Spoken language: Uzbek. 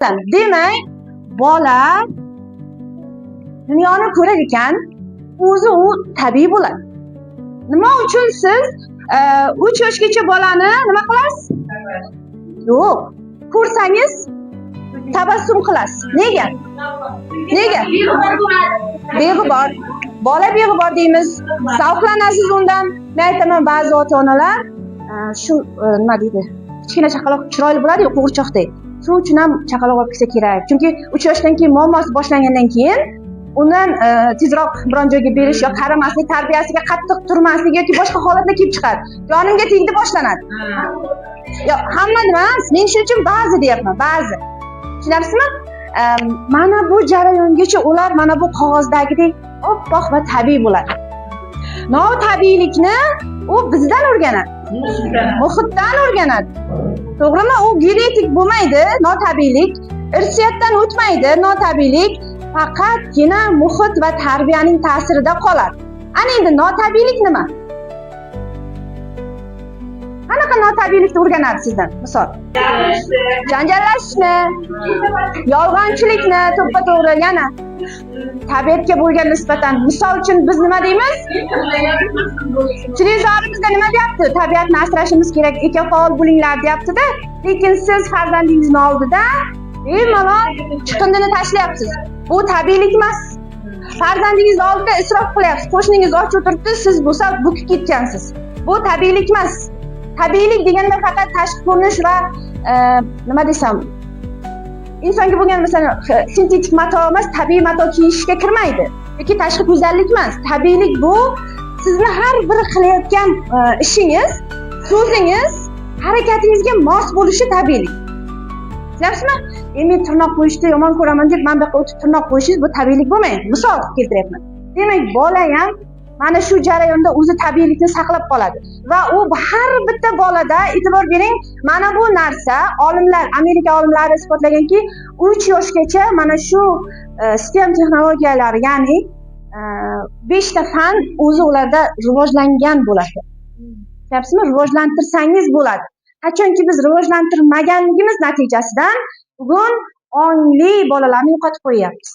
Demak, bola dunyoni ko'rar ekan, o'zi u tabiiy bo'ladi. Nima uchun siz 3 yoshgacha bolani nima qilasiz? Yo'q. Ko'rsangiz tabassum qilasiz. Nega? Nega? Beg'ubor. Bola beg'ubor deymiz. Zavqlanasiz undan. Men aytaman, ba'zi ota-onalar shu nima deydi? Kichkina chaqaloq chiroyli bo'ladi-ku, qo'g'irchoqdek. Shuning uchun ham chaqaloq olib kelsa kerak. Chunki 3 yoshdan keyin muammosi boshlangandan keyin undan tezroq biron joyga berish yo qaramaslik, tarbiyasiga qattiq turmaslik yoki boshqa holatlar kelib chiqadi. Yonimga tegdi boshlanadi. Yo, hamma emas, men shuning uchun ba'zi deyapman, ba'zi. Tushunyapsizmi? Mana bu jarayongacha ular mana bu qog'ozdagidek oppoq va tabiiy bo'ladi. Notabiiylikni u bizdan o'rganadi. Muhitdan o'rganadi. To'g'rimi? U genetik bo'lmaydi, notabiiylik, irsiyatdan o'tmaydi, notabiiylik faqatgina muhit va tarbiyaning ta'sirida qoladi. Ana endi notabiiylik nima? Qanaqa notabiiylikni o'rganadi sizdan? Misol, janjallashishni, yolg'onchilikni, to'ppa-to'g'ri, yana tabiatga bo'lgan nisbatan. Misol uchun biz nima deymiz? Televizorimizda nima deyapti? Tabiatni asrashimiz kerak, ekofaol bo'linglar deyapti-da. Lekin siz farzandingizni oldida bemalol chiqindini tashlayapsiz. Bu tabiiylik emas. Farzandingiz oldida isrof qilyapsiz. Qo'shningiz och o'tiribdi, siz bo'lsa bukib ketgansiz. Bu tabiiylik emas. Tabiiylik deganda faqat tashqi ko'rinish va nima desam, insonga bo'lgan masalan sintetik mato emas, tabiiy mato kiyishga kirmaydi. Yoki tashqi go'zallik emas. Tabiiylik bu sizni har bir qilayotgan ishingiz, so'zingiz, harakatingizga mos bo'lishi tabiiylik. Tushunasizmi? Men tirnoq qo'yishni yomon ko'raman deb men bu yoqqa o'tib tirnoq qo'yishingiz bu tabiiylik bo'lmaydi. Misol keltiryapman. Demak, bola ham mana shu jarayonda o'zi tabiiylikni saqlab qoladi va u har bitta bolada e'tibor bering, mana bu narsa olimlar, Amerika olimlari isbotlaganki, 3 yoshgacha mana shu STEM texnologiyalari, ya'ni 5 ta fan o'zi ularda rivojlangan bo'ladi. Tushunasizmi? Rivojlantirsangiz bo'ladi. Qachonki biz rivojlantirmaganligimiz natijasidan bugun ongli bolalarni yo'qotib qo'yapmiz.